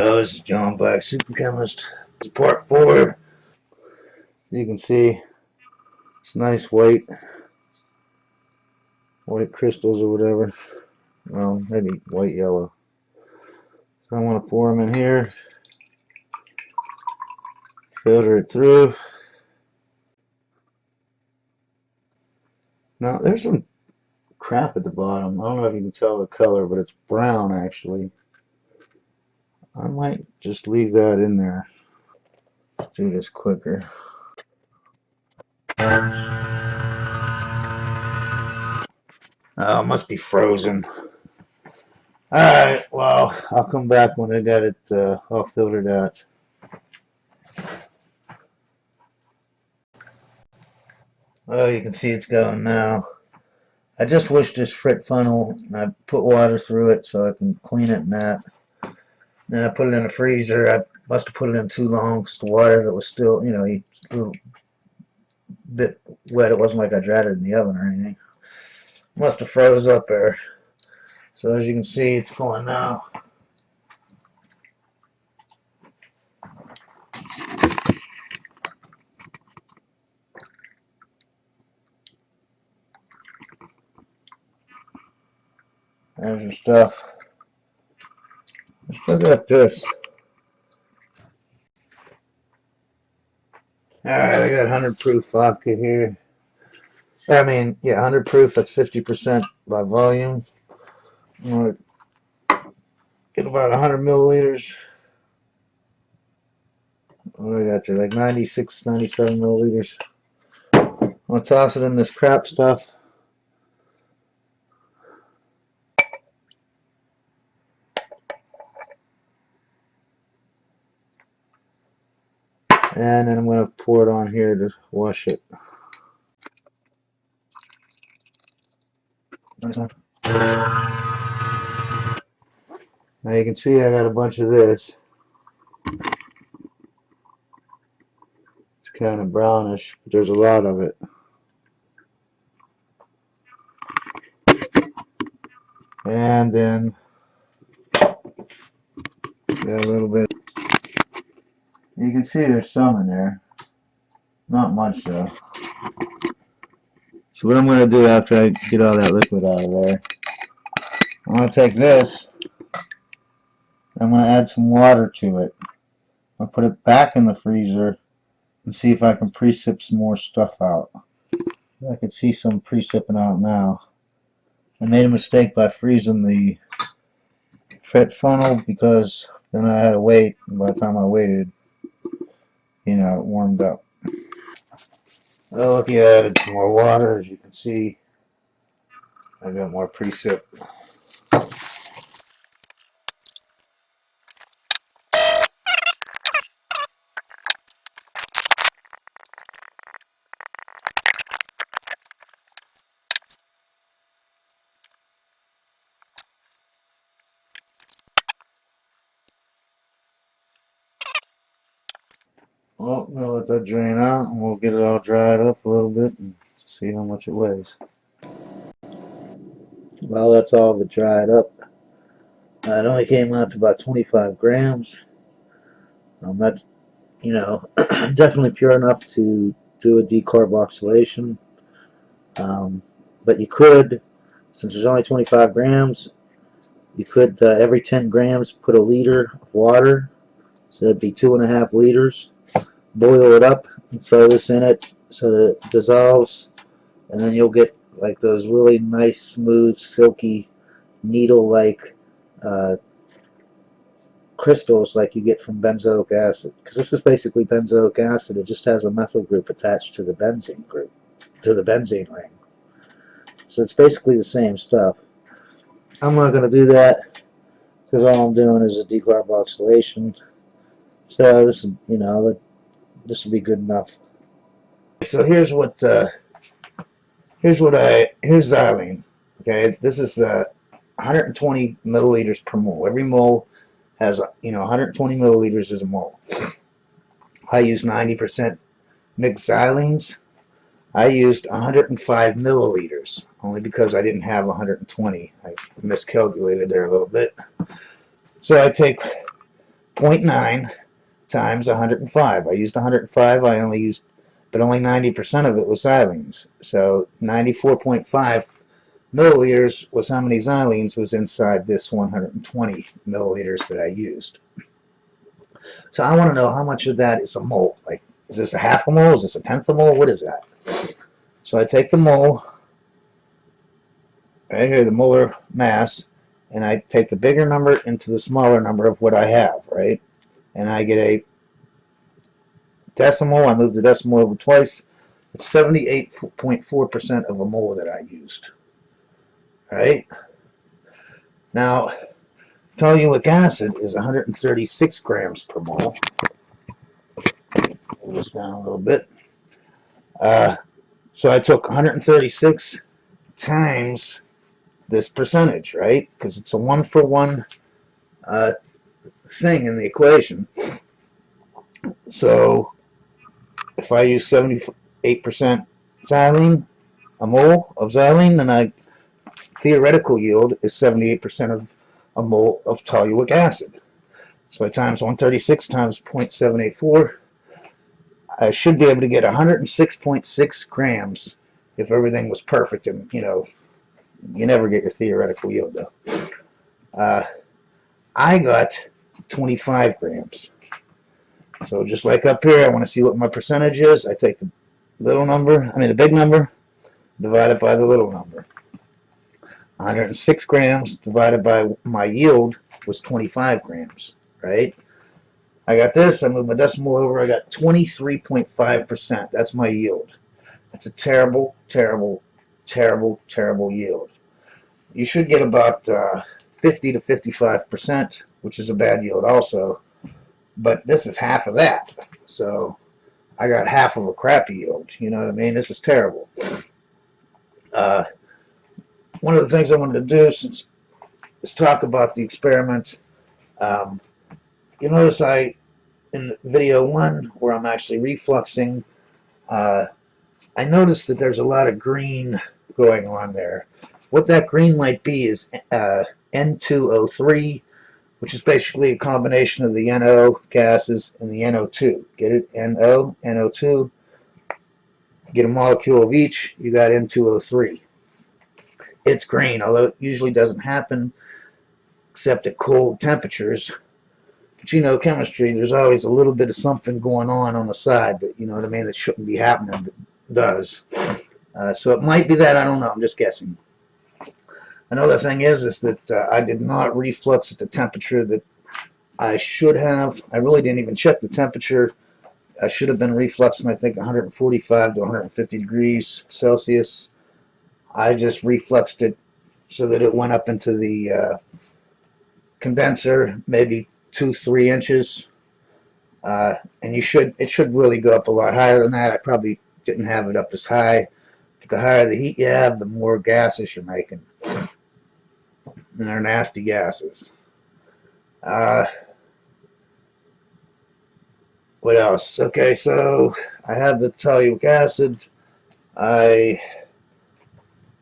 Oh, this is John Black, Super Chemist. It's part 4. You can see it's nice white crystals or whatever. Well, maybe white yellow. So I want to pour them in here, filter it through. Now there's some crap at the bottom. I don't know if you can tell the color, but it's brown actually. I might just leave that in there. Let's do this quicker. Oh, it must be frozen. Alright, well, I'll come back when I got it all filtered out. Well, you can see it's going now. I just wish this frit funnel, I put water through it so I can clean it and that. Then I put it in the freezer. I must have put it in too long because the water that was still, a little bit wet. It wasn't like I dried it in the oven or anything. Must have froze up there. So as you can see, it's going now. There's your stuff. I still got this. Alright, I got 100 proof vodka here. I mean, yeah, 100 proof, that's 50% by volume. I'm going to get about 100 milliliters. What do I got there? Like 96, 97 milliliters. I'm going to toss it in this crap stuff. And then I'm going to pour it on here to wash it. Now you can see I got a bunch of this. It's kind of brownish, but there's a lot of it. And then got a little bit. You can see there's some in there. Not much though. So what I'm going to do after I get all that liquid out of there, I'm going to take this, I'm going to add some water to it. I'll put it back in the freezer and see if I can precip some more stuff out. I can see some precipping out now. I made a mistake by freezing the frit funnel because then I had to wait, and by the time I waited, it warmed up. Well, if you added some more water, as you can see, I got more precip. Well, I'm going to let that drain out and we'll get it all dried up a little bit and see how much it weighs. Well, that's all of it dried up. It only came out to about 25 grams. That's, definitely pure enough to do a decarboxylation. But you could, since there's only 25 grams, you could every 10 grams put a liter of water. So that'd be 2.5 liters. Boil it up and throw this in it so that it dissolves, and then you'll get like those really nice, smooth, silky, needle-like crystals like you get from benzoic acid. Because this is basically benzoic acid. It just has a methyl group attached to the benzene group, to the benzene ring. So it's basically the same stuff. I'm not going to do that because all I'm doing is a decarboxylation. So this, this will be good enough. So here's xylene. Okay, this is 120 milliliters per mole. Every mole has 120 milliliters is a mole. I use 90% mixed xylenes. I used 105 milliliters only because I didn't have 120. I miscalculated there a little bit. So I take 0.9 times 105. I used 105. I only used, but only 90% of it was xylenes. So 94.5 milliliters was how many xylenes was inside this 120 milliliters that I used. So I want to know how much of that is a mole. Like, is this a half a mole? Is this a tenth of a mole? What is that? So I take the mole, right here, the molar mass, and I take the bigger number into the smaller number of what I have, right? And I get a decimal. I move the decimal over twice. It's 78.4% of a mole that I used. All right. Now, toluic acid is 136 grams per mole. Pull this down a little bit. So I took 136 times this percentage, right? Because it's a one-for-one thing in the equation. So if I use 78% xylene, a mole of xylene, then I theoretical yield is 78% of a mole of toluic acid. So I times 136 times 0.784, I should be able to get 106.6 grams if everything was perfect. And, you know, you never get your theoretical yield, though. I got 25 grams. So just like up here, I want to see what my percentage is. I take the the big number, divide it by the little number. 106 grams divided by my yield was 25 grams, right? I got this, I moved my decimal over, I got 23.5%. That's my yield. That's a terrible, terrible, terrible, terrible yield. You should get about 50 to 55%, which is a bad yield also, but this is half of that. So I got half of a crappy yield. You know what I mean? This is terrible. One of the things I wanted to do is talk about the experiment. You notice in video 1, where I'm actually refluxing, I noticed that there's a lot of green going on there. What that green might be is N2O3, which is basically a combination of the NO gases and the NO2. Get it? NO, NO2. Get a molecule of each, you got N2O3. It's green, although it usually doesn't happen except at cold temperatures. But you know, chemistry, there's always a little bit of something going on the side that, you know what I mean, that shouldn't be happening, but does. So it might be that, I don't know, I'm just guessing. Another thing is that I did not reflux at the temperature that I should have. I really didn't even check the temperature. I should have been refluxing, I think, 145 to 150 degrees Celsius. I just refluxed it so that it went up into the condenser, maybe 2-3 inches. And it should really go up a lot higher than that. I probably didn't have it up as high. But the higher the heat you have, the more gases you're making. And they're nasty gases. What else? Okay, so I have the toluic acid. I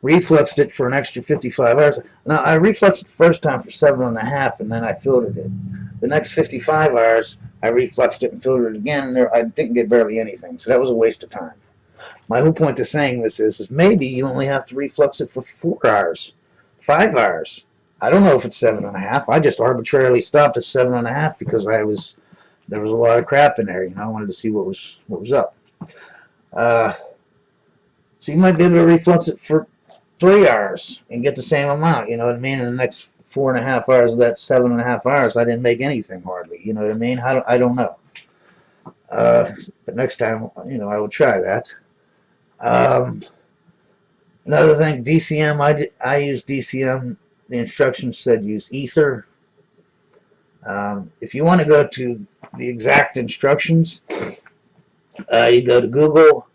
refluxed it for an extra 55 hours. Now, I refluxed it the first time for 7.5, and then I filtered it. The next 55 hours, I refluxed it and filtered it again. I didn't get barely anything, so that was a waste of time. My whole point to saying this is maybe you only have to reflux it for 4 hours, 5 hours. I don't know if it's 7.5. I just arbitrarily stopped at 7.5 because there was a lot of crap in there. You know, I wanted to see what was up. So you might be able to reflux it for 3 hours and get the same amount. You know what I mean? In the next 4.5 hours of that 7.5 hours, I didn't make anything hardly. You know what I mean? I don't know. But next time, you know, I will try that. Another thing, DCM. I use DCM. The instructions said use ether. If you want to go to the exact instructions, you go to Google,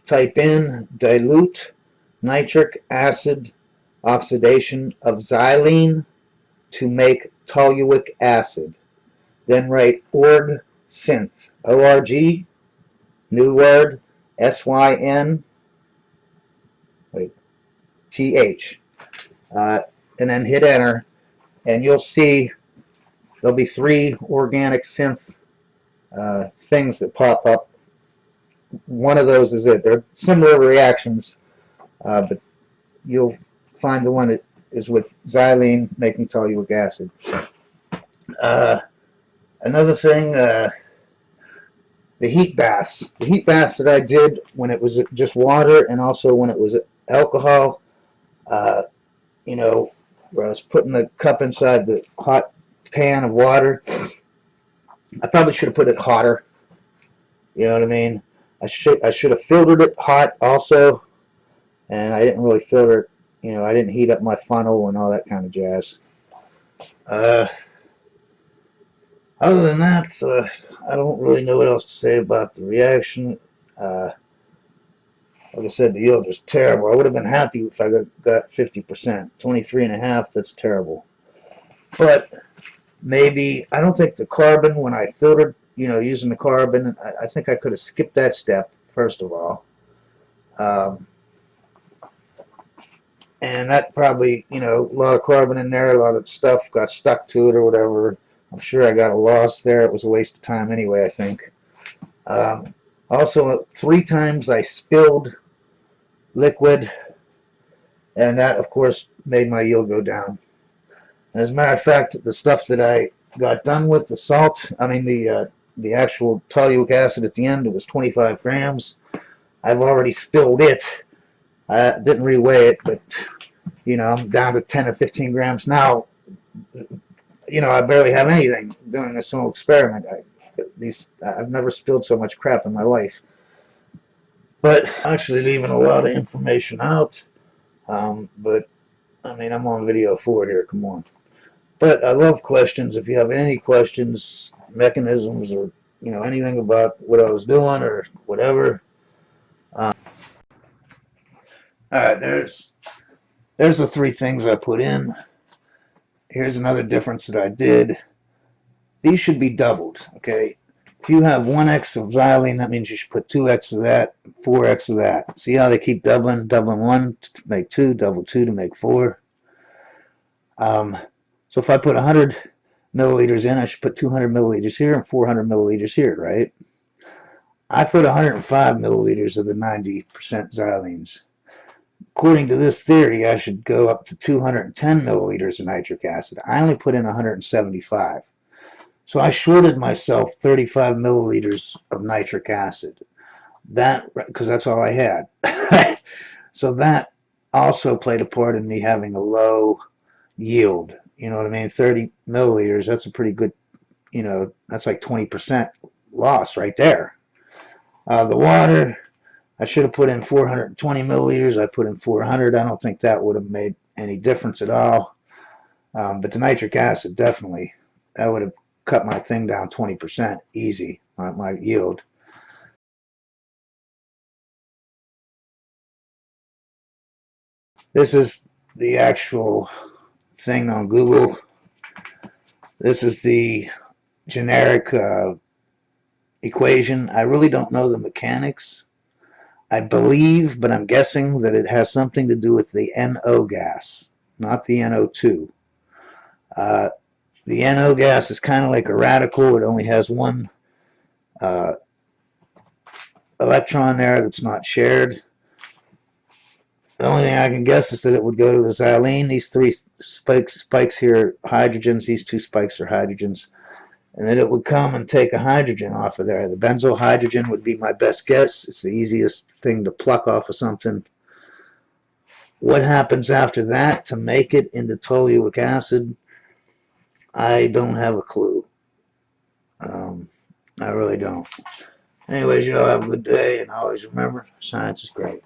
type in dilute nitric acid oxidation of xylene to make toluic acid. Then write org synth, O-R-G, new word, S-Y-N, T-H. And then hit enter, and you'll see there'll be 3 organic synth things that pop up. One of those is it. They're similar reactions, but you'll find the one that is with xylene making toluic acid. Another thing, the heat baths. The heat baths that I did when it was just water and also when it was alcohol, you know, where I was putting the cup inside the hot pan of water. I probably should have put it hotter. You know what I mean? I should have filtered it hot also, and I didn't really filter it. You know, I didn't heat up my funnel and all that kind of jazz. Other than that, I don't really know what else to say about the reaction. Like I said, the yield was terrible. I would have been happy if I got 50%. 23.5, that's terrible. But maybe, I don't think the carbon, when I filtered, you know, using the carbon, I think I could have skipped that step, first of all. And that probably, you know, a lot of carbon in there, a lot of stuff got stuck to it or whatever. I'm sure I got a loss there. It was a waste of time anyway, I think. Also, 3 times I spilled liquid, and that, of course, made my yield go down. As a matter of fact, the stuff that I got done with, the salt, I mean the actual toluic acid at the end, it was 25 grams. I've already spilled it. I didn't reweigh it, but, you know, I'm down to 10 or 15 grams now. You know, I barely have anything doing this small experiment. I've never spilled so much crap in my life. But actually leaving a lot of information out. But, I mean, I'm on video 4 here, come on. But I love questions. If you have any questions, mechanisms, or, you know, anything about what I was doing or whatever. Alright, there's the 3 things I put in. Here's another difference that I did. These should be doubled, okay? If you have 1x of xylene, that means you should put 2x of that, 4x of that. See how they keep doubling? Doubling 1 to make 2, double 2 to make 4. So if I put 100 milliliters in, I should put 200 milliliters here and 400 milliliters here, right? I put 105 milliliters of the 90% xylenes. According to this theory, I should go up to 210 milliliters of nitric acid. I only put in 175. So I shorted myself 35 milliliters of nitric acid. That, because that's all I had. So that also played a part in me having a low yield. You know what I mean? 30 milliliters, that's a pretty good, you know, that's like 20% loss right there. The water, I should have put in 420 milliliters. I put in 400. I don't think that would have made any difference at all. But the nitric acid, definitely, that would have cut my thing down 20% easy, my yield. This is the actual thing on Google. This is the generic equation. I really don't know the mechanics. I believe, but I'm guessing that it has something to do with the NO gas, not the NO2. The NO gas is kind of like a radical. It only has 1 electron there that's not shared. The only thing I can guess is that it would go to the xylene. These 3 spikes here are hydrogens. These 2 spikes are hydrogens. And then it would come and take a hydrogen off of there. The benzyl hydrogen would be my best guess. It's the easiest thing to pluck off of something. What happens after that to make it into toluic acid, I don't have a clue. I really don't. Anyways, you all have a good day, and always remember, science is great.